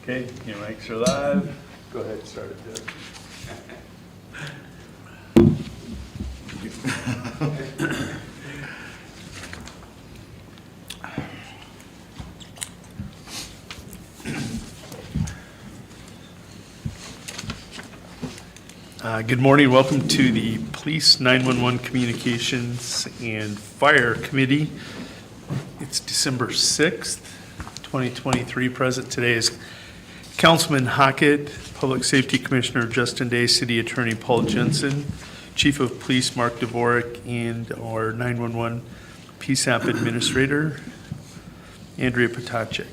Okay, your mics are live. Go ahead, start it, Doug. Good morning. Welcome to the Police 911 Communications and Fire Committee. It's December 6th, 2023. Present today is Councilman Hockett, Public Safety Commissioner Justin Day, City Attorney Paul Jensen, Chief of Police Mark Dvorak, and our 911 PSAP Administrator Andrea Potacek.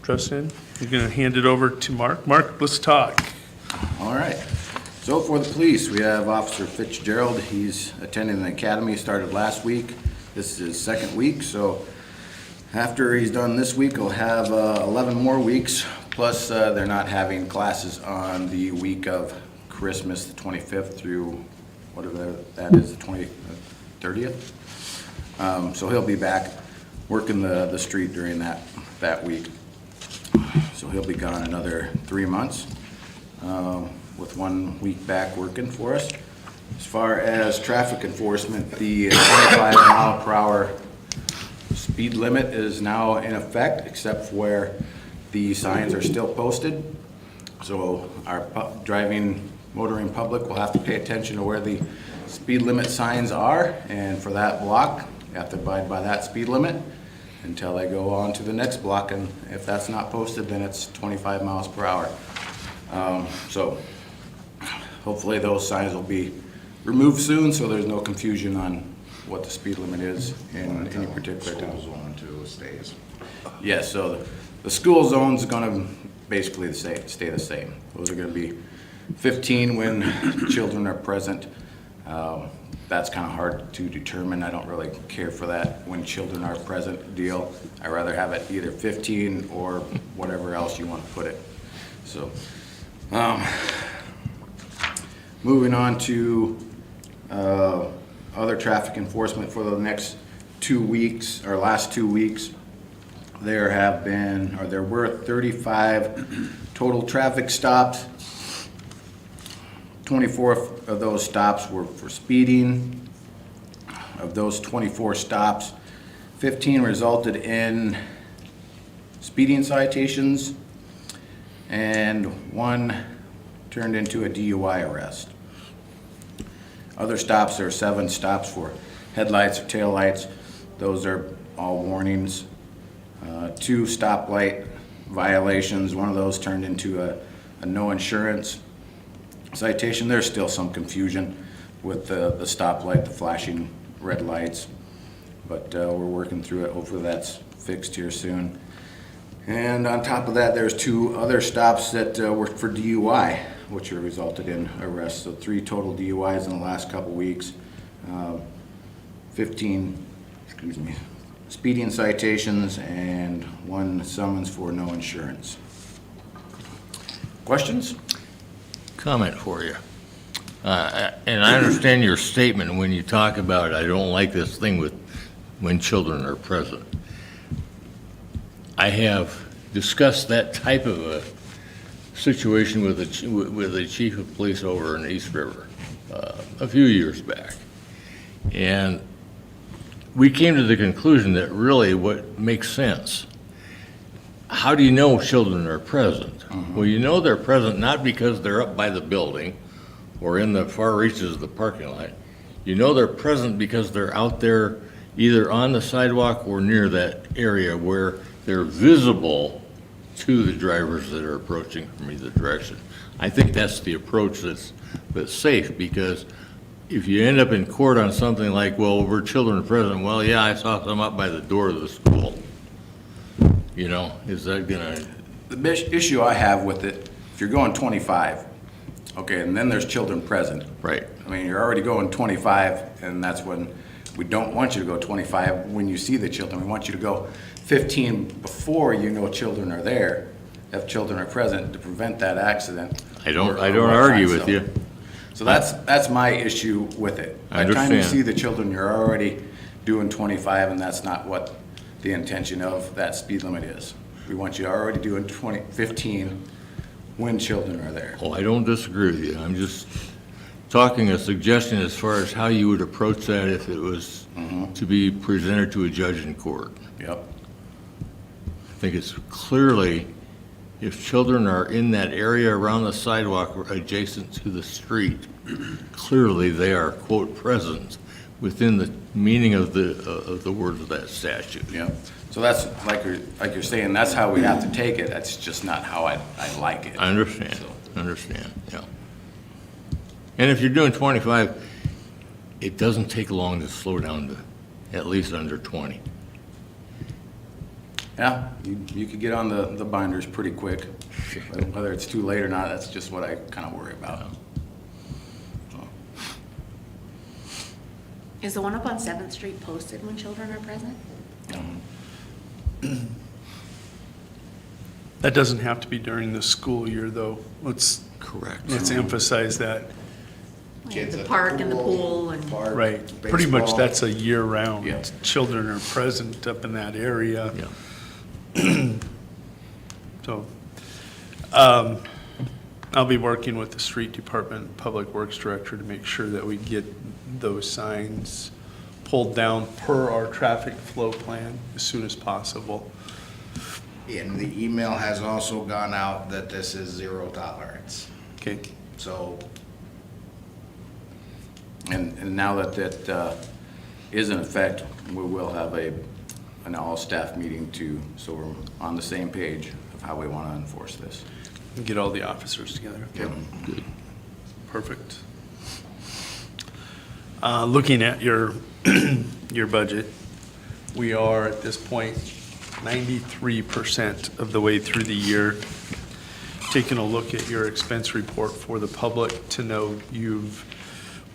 Justin, you're going to hand it over to Mark. Mark, let's talk. All right. So for the police, we have Officer Fitzgerald. He's attending the academy, started last week. This is his second week, so after he's done this week, he'll have 11 more weeks, plus they're not having classes on the week of Christmas, the 25th through whatever that is, the 30th. So he'll be back working the street during that week. So he'll be gone another 3 months, with 1 week back working for us. As far as traffic enforcement, the 25 mile per hour speed limit is now in effect, except for where the signs are still posted. So our motoring public will have to pay attention to where the speed limit signs are, and for that block, you have to abide by that speed limit until they go on to the next block, and if that's not posted, then it's 25 miles per hour. So hopefully those signs will be removed soon, so there's no confusion on what the speed limit is in any particular town. School zone too stays. Yes, so the school zone's gonna basically stay the same. Those are gonna be 15 when children are present. That's kind of hard to determine. I don't really care for that when children are present deal. I'd rather have it either 15 or whatever else you want to put it. So, moving on to other traffic enforcement for the next 2 weeks, or last 2 weeks. There were 35 total traffic stops. 24 of those stops were for speeding. Of those 24 stops, 15 resulted in speeding citations, and 1 turned into a DUI arrest. Other stops are 7 stops for headlights or taillights. Those are all warnings. 2 stoplight violations. 1 of those turned into a no insurance citation. There's still some confusion with the stoplight, the flashing red lights, but we're working through it. Hopefully that's fixed here soon. And on top of that, there's 2 other stops that were for DUI, which have resulted in arrests. So 3 total DUIs in the last couple weeks, 15 speeding citations, and 1 summons for no insurance. Questions? Comment for you. And I understand your statement when you talk about, I don't like this thing with when children are present. I have discussed that type of a situation with the chief of police over in East River a few years back. And we came to the conclusion that really what makes sense, how do you know children are present? Well, you know they're present not because they're up by the building or in the far reaches of the parking lot. You know they're present because they're out there either on the sidewalk or near that area where they're visible to the drivers that are approaching from either direction. I think that's the approach that's safe, because if you end up in court on something like, well, were children present? Well, yeah, I saw some up by the door of the school. You know, is that gonna? The issue I have with it, if you're going 25, okay, and then there's children present. Right. I mean, you're already going 25, and that's when we don't want you to go 25 when you see the children. We want you to go 15 before you know children are there, if children are present, to prevent that accident. I don't argue with you. So that's my issue with it. I By the time you understand. see the children, you're already doing 25, and that's not what the intention of that speed limit is. We want you already doing 15 when children are there. Oh, I don't disagree with you. I'm just talking a suggestion as far as how you would approach that if it was to be presented to a judge in court. Yep. I think it's clearly, if children are in that area around the sidewalk adjacent to the street, clearly they are, quote, present within the meaning of the words of that statute. Yep. So that's, like you're saying, that's how we have to take it. That's just not how I like it. I understand, So, yeah. And if you're doing 25, it doesn't take long to slow down to at least under 20. yeah, you could get on the binders pretty quick. Whether it's too late or not, that's just what I kind of worry about. So, Is the one up on 7th Street posted when children are present? That doesn't have to be during the school year, though. Let's Correct. emphasize that. Like Kids the at park and the pool and, park, Right. Pretty much baseball. that's a year-round. Yeah. Children are present up in that area. Yeah. So, I'll be working with the street department, public works director to make sure that we get those signs pulled down per our traffic flow plan as soon as possible. And the email has also gone out that this is 0 tolerance. Okay, So, And now that that is in effect, we will have an all-staff meeting so we're on the same page of how we want to enforce this. get all the officers together. Okay, Good. perfect. Looking at your, your budget, we are at this point 93% of the way through the year. Taking a look at your expense report for the public to know you've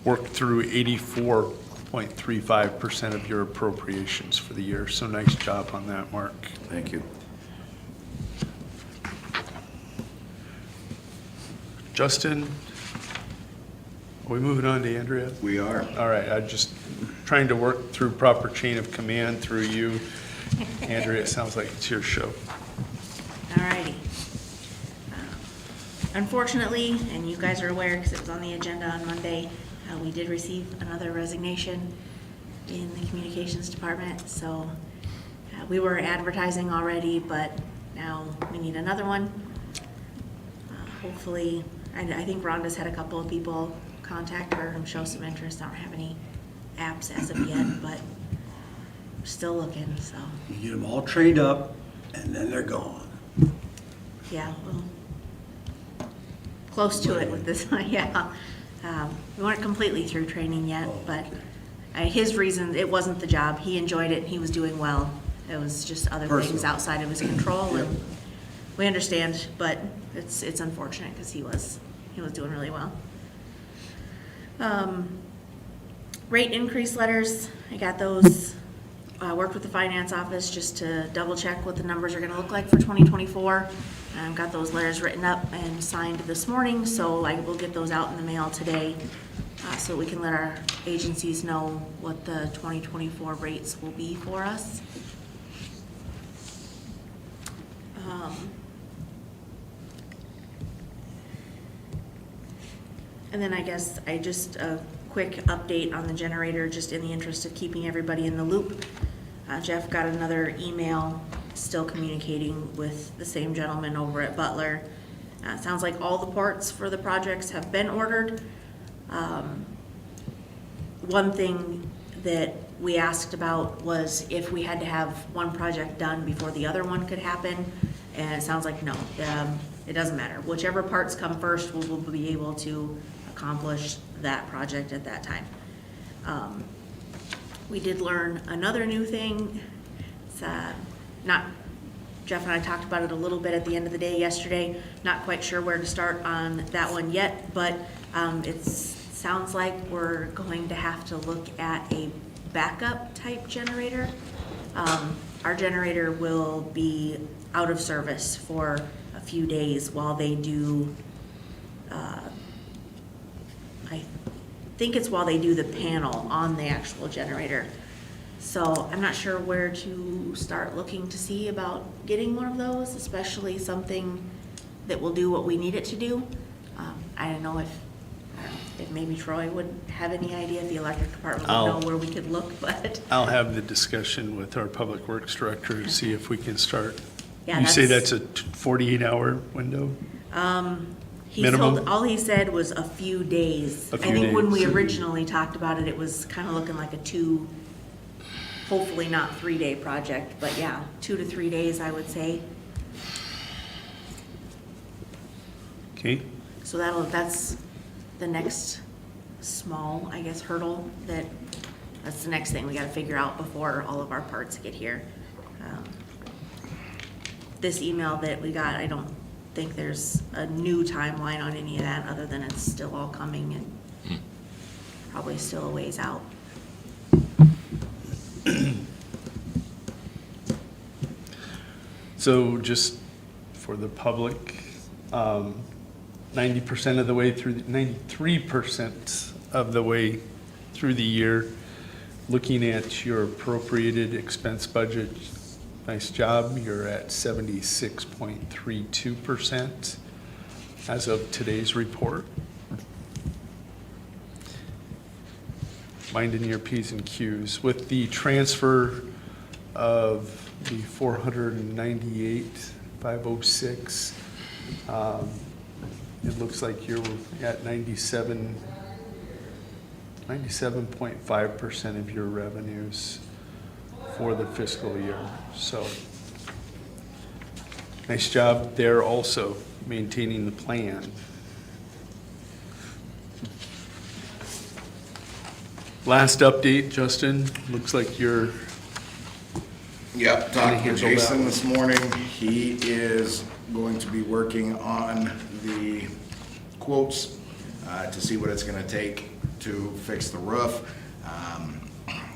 worked through 84.35% of your appropriations for the year. So nice job on that, Mark. Thank you. Justin, are we moving on to Andrea? we are. All right, I'm just trying to work through proper chain of command through you. Andrea, it sounds like it's your show. alrighty. Unfortunately, and you guys are aware because it was on the agenda on Monday, we did receive another resignation in the communications department. So we were advertising already, but now we need another one. Hopefully, I think Rhonda's had a couple of people contact her and show some interest. I don't have any apps as of yet, but we're still looking, so, You get them all trained up, and then they're gone. yeah, well, close to it with this one, yeah. We weren't completely through training yet, but his reason, it wasn't the job. He enjoyed it, he was doing well. It was just other things Personal. outside of his control, and we understand, but it's unfortunate because he was doing really well. Rate increase letters, I got those, worked with the finance office just to double check what the numbers are gonna look like for 2024. Got those letters written up and signed this morning, so I will get those out in the mail today, so we can let our agencies know what the 2024 rates will be for us. And then I guess a quick update on the generator, just in the interest of keeping everybody in the loop. Jeff got another email, still communicating with the same gentleman over at Butler. It sounds like all the parts for the projects have been ordered. One thing that we asked about was if we had to have one project done before the other one could happen, and it sounds like no, it doesn't matter. Whichever parts come first, we'll be able to accomplish that project at that time. We did learn another new thing. It's Jeff and I talked about it a little bit at the end of the day yesterday. Not quite sure where to start on that one yet, but it sounds like we're going to have to look at a backup type generator. Our generator will be out of service for a few days while they do, I think it's while they do the panel on the actual generator. So I'm not sure where to start looking to see about getting one of those, especially something that will do what we need it to do. I don't know if maybe Troy would have any idea, if the electric department would I'll- know where we could look, but I'll have the discussion with our Public Works Director to see if we can start. yeah, You say that's a 48-hour window? he minimum? told, all he said was a few days. A few I think when we days. originally talked about it, it was kind of looking like a hopefully not 3-day project, but yeah, 2 to 3 days, I would say. Okay, So that's the next small, I guess, hurdle that's the next thing we gotta figure out before all of our parts get here. This email that we got, I don't think there's a new timeline on any of that, other than it's still all coming and probably still a ways out. so just for the public, 90% of the way through, 93% of the way through the year, looking at your appropriated expense budget, nice job, you're at 76.32% as of today's report. Minding your Ps and Qs. With the transfer of the 498,506, it looks like you're at 97.5% of your revenues for the fiscal year. So, nice job there also, maintaining the plan. Last update, Justin, looks like you're, Yep, talked to handle that Jason one. this morning. He is going to be working on the quotes to see what it's gonna take to fix the roof.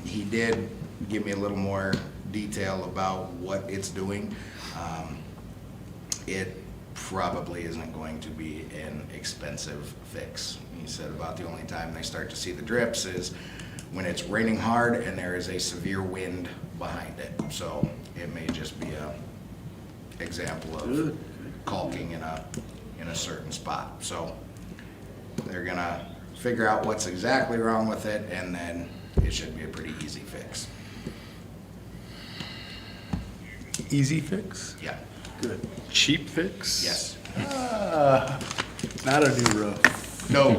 He did give me a little more detail about what it's doing. It probably isn't going to be an expensive fix. He said about the only time they start to see the drips is when it's raining hard and there is a severe wind behind it. So it may just be a example of Good. caulking in a certain spot. So they're gonna figure out what's exactly wrong with it, and then it should be a pretty easy fix. easy fix, Yeah, Good. cheap fix? yes. Not a new roof. No,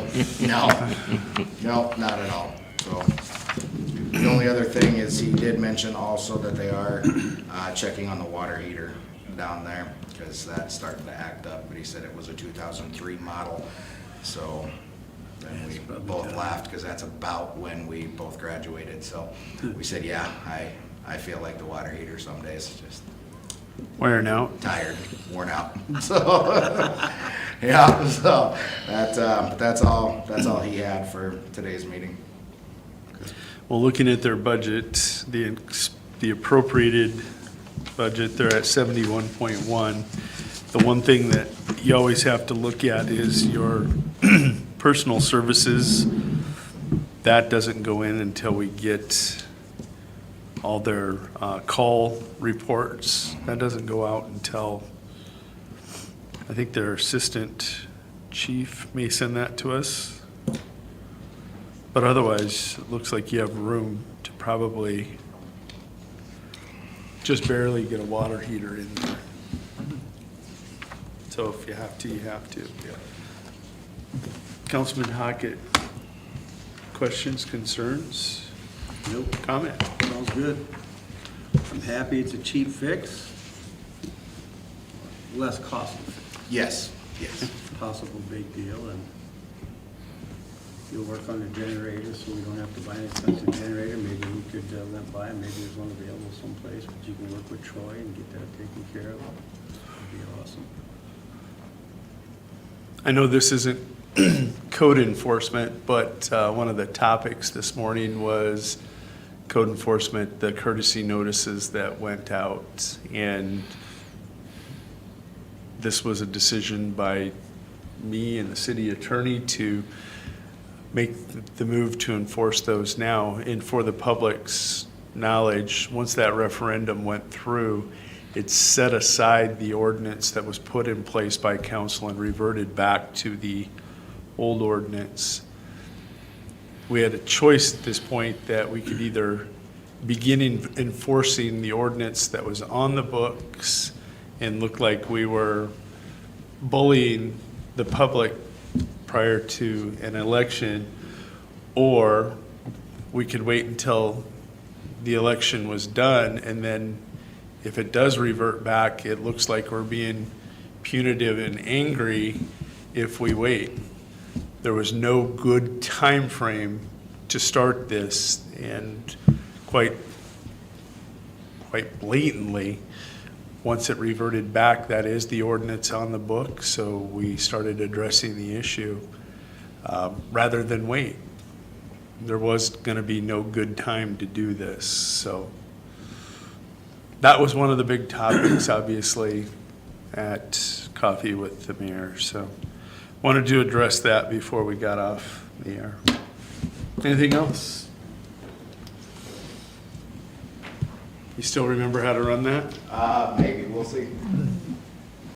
not at all. So the only other thing is he did mention also that they are checking on the water heater down there because that's starting to act up, but he said it was a 2003 model. So then we both laughed because that's about when we both graduated. So we said, yeah, I feel like the water heater some days, just Wearing out. tired, worn out. So, yeah, so that's all he had for today's meeting. Well, looking at their budget, the appropriated budget, they're at 71.1. The one thing that you always have to look at is your personal services. That doesn't go in until we get all their call reports. That doesn't go out until, I think their assistant chief may send that to us. But otherwise, it looks like you have room to probably just barely get a water heater in there. So if you have to, you have to. Councilman Hockett, questions, concerns, Nope, comment? sounds good. I'm happy it's a cheap fix. Less costly, Yes, yes. possible big deal, and you'll work on the generator, so we don't have to buy an expensive generator. Maybe we could rent by, and maybe there's one available someplace, but you can work with Troy and get that taken care of. That'd be awesome. I know this isn't code enforcement, but one of the topics this morning was code enforcement, the courtesy notices that went out. And this was a decision by me and the city attorney to make the move to enforce those now. And for the public's knowledge, once that referendum went through, it set aside the ordinance that was put in place by council and reverted back to the old ordinance. We had a choice at this point that we could either begin enforcing the ordinance that was on the books and look like we were bullying the public prior to an election, or we could wait until the election was done, and then if it does revert back, it looks like we're being punitive and angry if we wait. There was no good time frame to start this, and quite blatantly, once it reverted back, that is the ordinance on the book, so we started addressing the issue rather than wait. There was going to be no good time to do this, so that was one of the big topics, obviously, at Coffee with the Mayor, so wanted to address that before we got off the air. Anything else? You still remember how to run that? Maybe, we'll see.